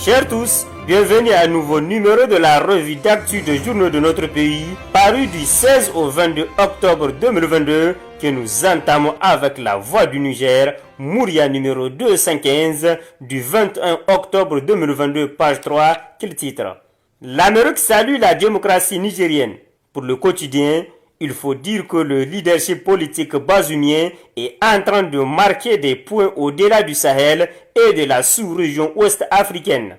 Chers tous, bienvenue à un nouveau numéro de la revue d'actu de journaux de notre pays, paru du 16 au 22 octobre 2022, que nous entamons avec la voix du Niger, Mouria numéro 215, du 21 octobre 2022, page 3, qu'il titre « L'Amérique salue la démocratie nigérienne ». Pour le quotidien, il faut dire que le leadership politique bazoumien est en train de marquer des points au-delà du Sahel et de la sous-région ouest-africaine.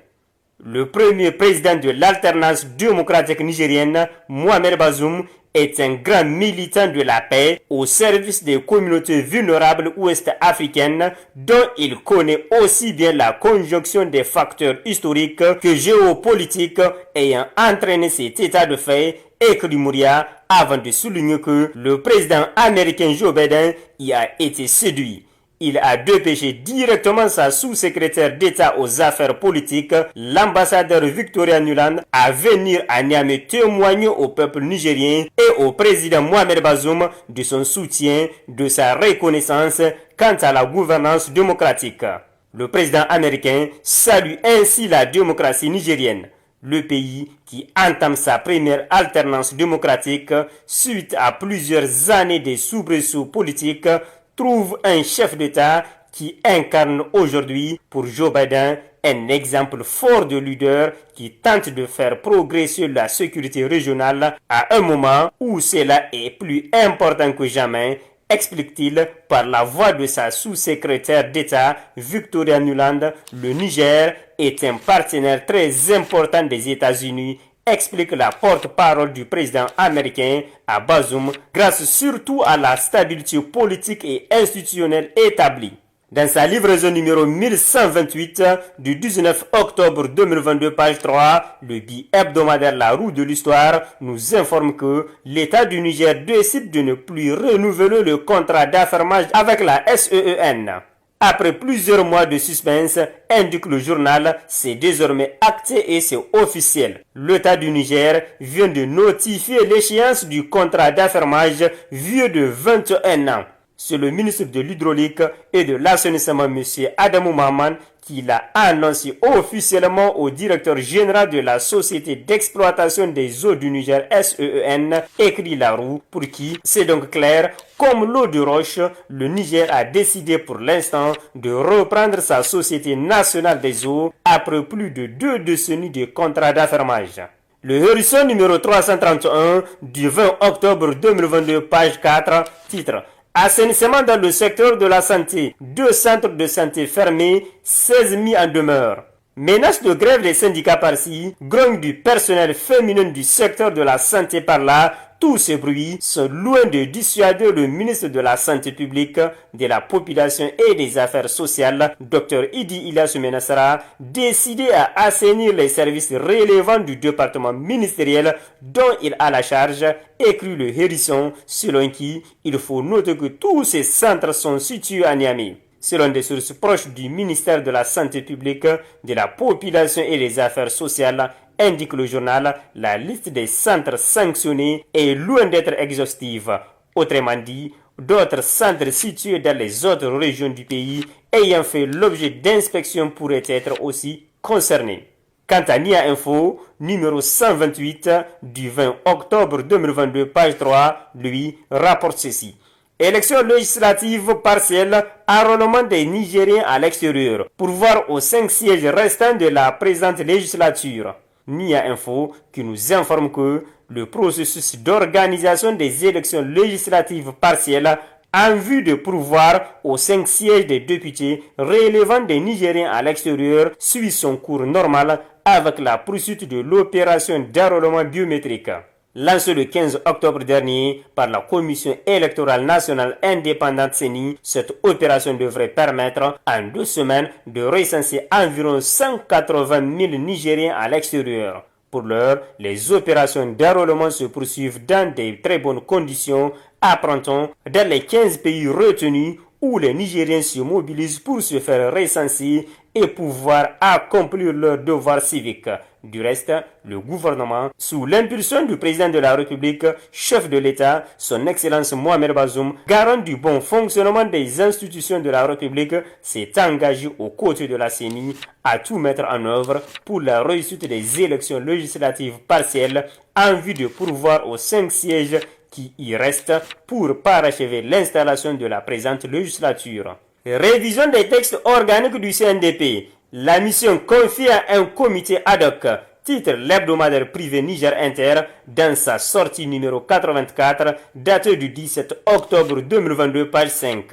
Le premier président de l'alternance démocratique nigérienne, Mohamed Bazoum, est un grand militant de la paix au service des communautés vulnérables ouest-africaines dont il connaît aussi bien la conjonction des facteurs historiques que géopolitiques ayant entraîné cet état de fait, écrit Mouria avant de souligner que le président américain Joe Biden y a été séduit. Il a dépêché directement sa sous-secrétaire d'État aux affaires politiques, l'ambassadeur Victoria Nuland, à venir à Niamey témoigner au peuple nigérien et au président Mohamed Bazoum de son soutien, de sa reconnaissance quant à la gouvernance démocratique. Le président américain salue ainsi la démocratie nigérienne. Le pays qui entame sa première alternance démocratique suite à plusieurs années de soubresauts politiques trouve un chef d'État qui incarne aujourd'hui pour Joe Biden un exemple fort de leader qui tente de faire progresser la sécurité régionale à un moment où cela est plus important que jamais, explique-t-il par la voix de sa sous-secrétaire d'État Victoria Nuland. Le Niger est un partenaire très important des États-Unis, explique la porte-parole du président américain à Bazoum, grâce surtout à la stabilité politique et institutionnelle établie. Dans sa livraison numéro 1128 du 19 octobre 2022, page 3, le bi-hebdomadaire La Roue de l'Histoire nous informe que l'État du Niger décide de ne plus renouveler le contrat d'affermage avec la SEEN. Après plusieurs mois de suspense, indique le journal, c'est désormais acté et c'est officiel. L'État du Niger vient de notifier l'échéance du contrat d'affermage vieux de 21 ans. C'est le ministre de l'Hydraulique et de l'Assainissement, M. Adamou Mahaman, qui l'a annoncé officiellement au directeur général de la Société d'exploitation des eaux du Niger, SEEN, écrit La Roue, pour qui c'est donc clair, comme l'eau de roche, le Niger a décidé pour l'instant de reprendre sa Société nationale des eaux après plus de 2 décennies de contrat d'affermage. Le Hérisson numéro 331 du 20 octobre 2022, page 4, titre « Assainissement dans le secteur de la santé, 2 centres de santé fermés, 16 mis en demeure. » Menace de grève des syndicats par-ci, grogne du personnel féminin du secteur de la santé par-là, tous ces bruits sont loin de dissuader le ministre de la Santé publique, de la Population et des Affaires sociales, Dr Idi Ilyasu Menassara, décidé à assainir les services relevant du département ministériel dont il a la charge, écrit le Hérisson, selon qui il faut noter que tous ces centres sont situés à Niamey. Selon des sources proches du ministère de la Santé publique, de la Population et des Affaires sociales, indique le journal, la liste des centres sanctionnés est loin d'être exhaustive. Autrement dit, d'autres centres situés dans les autres régions du pays ayant fait l'objet d'inspection pourraient être aussi concernés. Quant à Nia Info, numéro 128 du 20 octobre 2022, page 3, lui, rapporte ceci. Élections législatives partielles, enrôlement des Nigériens à l'extérieur, pourvoir aux 5 sièges restants de la présente législature. Nia Info qui nous informe que le processus d'organisation des élections législatives partielles en vue de pourvoir aux 5 sièges des députés relevant des Nigériens à l'extérieur suit son cours normal avec la poursuite de l'opération d'enrôlement biométrique. Lancé le 15 octobre dernier par la Commission électorale nationale indépendante CENI, cette opération devrait permettre en 2 semaines de recenser environ 180 000 Nigériens à l'extérieur. Pour l'heure, les opérations d'enrôlement se poursuivent dans de très bonnes conditions, apprend-on, dans les 15 pays retenus où les Nigériens se mobilisent pour se faire recenser et pouvoir accomplir leurs devoirs civiques. Du reste, le gouvernement, sous l'impulsion du président de la République, chef de l'État, son Excellence Mohamed Bazoum, garant du bon fonctionnement des institutions de la République, s'est engagé aux côtés de la CENI à tout mettre en œuvre pour la réussite des élections législatives partielles en vue de pourvoir aux 5 sièges qui y restent pour parachever l'installation de la présente législature. Révision des textes organiques du CNDP. La mission confiée à un comité ad hoc, titre l'hebdomadaire privé Niger Inter, dans sa sortie numéro 84, datée du 17 octobre 2022, page 5.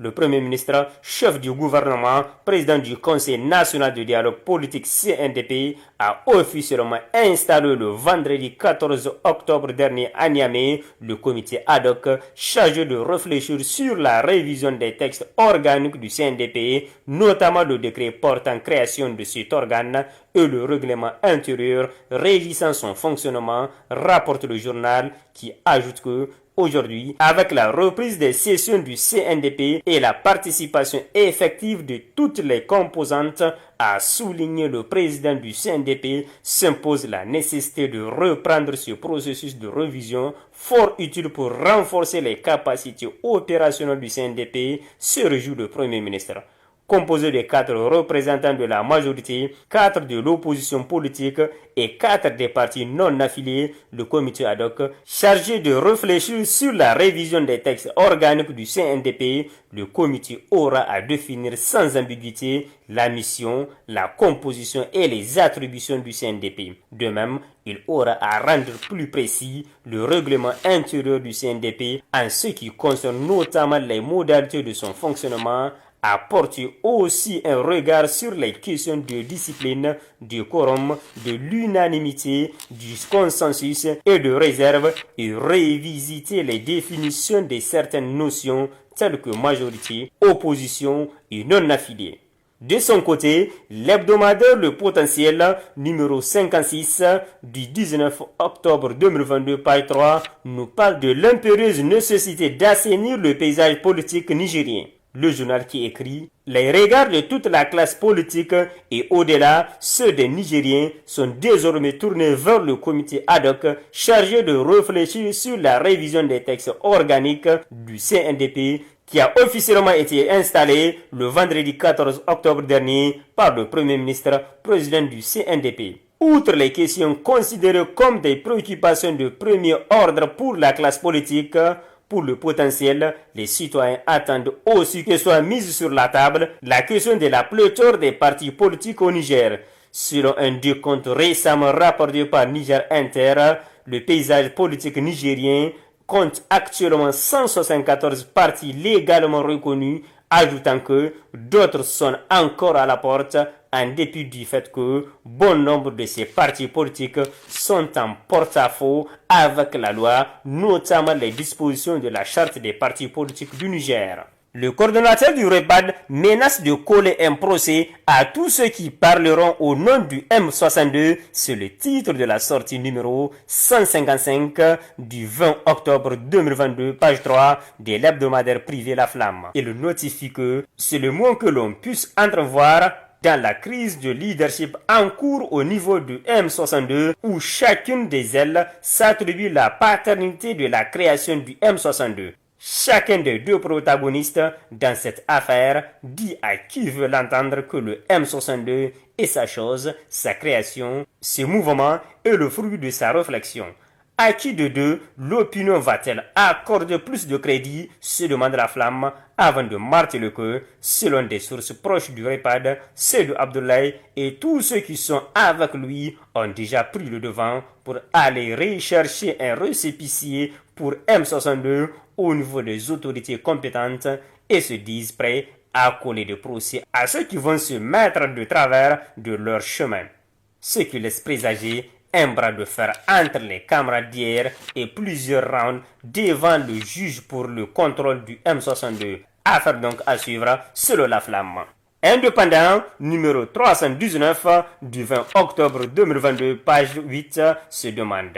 Le Premier ministre, chef du gouvernement, président du Conseil national de dialogue politique CNDP, a officiellement installé le vendredi 14 octobre dernier à Niamey le comité ad hoc chargé de réfléchir sur la révision des textes organiques du CNDP, notamment le décret portant création de cet organe et le règlement intérieur régissant son fonctionnement, rapporte le journal qui ajoute que aujourd'hui, avec la reprise des sessions du CNDP et la participation effective de toutes les composantes, a souligné le président du CNDP, s'impose la nécessité de reprendre ce processus de révision fort utile pour renforcer les capacités opérationnelles du CNDP, se réjouit le Premier ministre. Composé de 4 représentants de la majorité, 4 de l'opposition politique et 4 des partis non affiliés, le comité ad hoc, chargé de réfléchir sur la révision des textes organiques du CNDP, le comité aura à définir sans ambiguïté la mission, la composition et les attributions du CNDP. De même, il aura à rendre plus précis le règlement intérieur du CNDP en ce qui concerne notamment les modalités de son fonctionnement, à porter aussi un regard sur les questions de discipline, du quorum, de l'unanimité, du consensus et de réserve et révisiter les définitions de certaines notions telles que majorité, opposition et non-affiliés. De son côté, l'hebdomadaire Le Potentiel, numéro 56 du 19 octobre 2022, page 3, nous parle de l'impérieuse nécessité d'assainir le paysage politique nigérien. Le journal qui écrit « Les regards de toute la classe politique et au-delà, ceux des Nigériens sont désormais tournés vers le comité ad hoc chargé de réfléchir sur la révision des textes organiques du CNDP qui a officiellement été installé le vendredi 14 octobre dernier par le Premier ministre, président du CNDP. Outre les questions considérées comme des préoccupations de premier ordre pour la classe politique, pour le potentiel, les citoyens attendent aussi que soit mise sur la table la question de la pléthore des partis politiques au Niger. Selon un décompte récemment rapporté par Niger Inter, le paysage politique nigérien compte actuellement 174 partis légalement reconnus, ajoutant que d'autres sont encore à la porte en dépit du fait que bon nombre de ces partis politiques sont en porte-à-faux avec la loi, notamment les dispositions de la charte des partis politiques du Niger. Le coordonnateur du REPAD menace de coller un procès à tous ceux qui parleront au nom du M62, c'est le titre de la sortie numéro 155 du 20 octobre 2022, page 3 de l'hebdomadaire privé La Flamme. Il notifie que c'est le moins que l'on puisse entrevoir dans la crise de leadership en cours au niveau du M62 où chacune des ailes s'attribue la paternité de la création du M62. Chacun des deux protagonistes dans cette affaire dit à qui veut l'entendre que le M62 est sa chose, sa création, ses mouvements et le fruit de sa réflexion. À qui de deux l'opinion va-t-elle accorder plus de crédit, se demande La Flamme, avant de marteler que, selon des sources proches du REPAD, Seydou Abdoulaye et tous ceux qui sont avec lui ont déjà pris le devant pour aller rechercher un récépissé pour M62 au niveau des autorités compétentes et se disent prêts à coller des procès à ceux qui vont se mettre de travers de leur chemin. Ce qui laisse présager un bras de fer entre les camarades d'hier et plusieurs rounds devant le juge pour le contrôle du M62. Affaire donc à suivre selon La Flamme. Indépendant, numéro 319 du 20 octobre 2022, page 8, se demande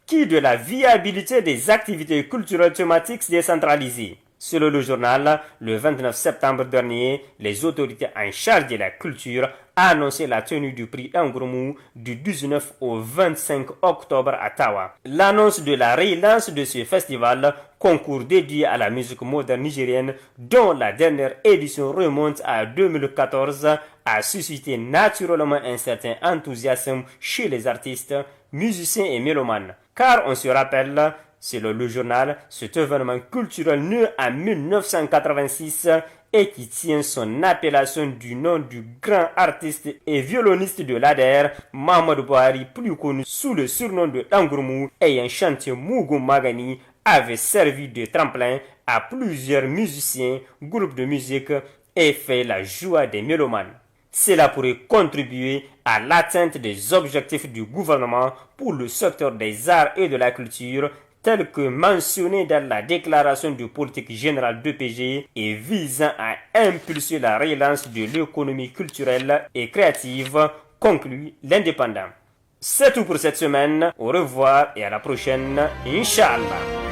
qui de la viabilité des activités culturelles thématiques décentralisées. Selon le journal, le 29 septembre dernier, les autorités en charge de la culture ont annoncé la tenue du prix Ngurumu du 19 au 25 octobre à Tawa. L'annonce de la relance de ce festival, concours dédié à la musique moderne nigérienne, dont la dernière édition remonte à 2014, a suscité naturellement un certain enthousiasme chez les artistes, musiciens et mélomanes. Car on se rappelle, selon le journal, cet événement culturel né en 1986 et qui tient son appellation du nom du grand artiste et violoniste de l'ADR, Mahamadou Buhari, plus connu sous le surnom de Ngurumu, ayant chanté Mugu Magani, avait servi de tremplin à plusieurs musiciens, groupes de musique et fait la joie des mélomanes. Cela pourrait contribuer à l'atteinte des objectifs du gouvernement pour le secteur des arts et de la culture, tel que mentionné dans la déclaration de politique générale d'EPG et visant à impulser la relance de l'économie culturelle et créative, conclut l'Indépendant. C'est tout pour cette semaine. Au revoir et à la prochaine, Inch'Allah.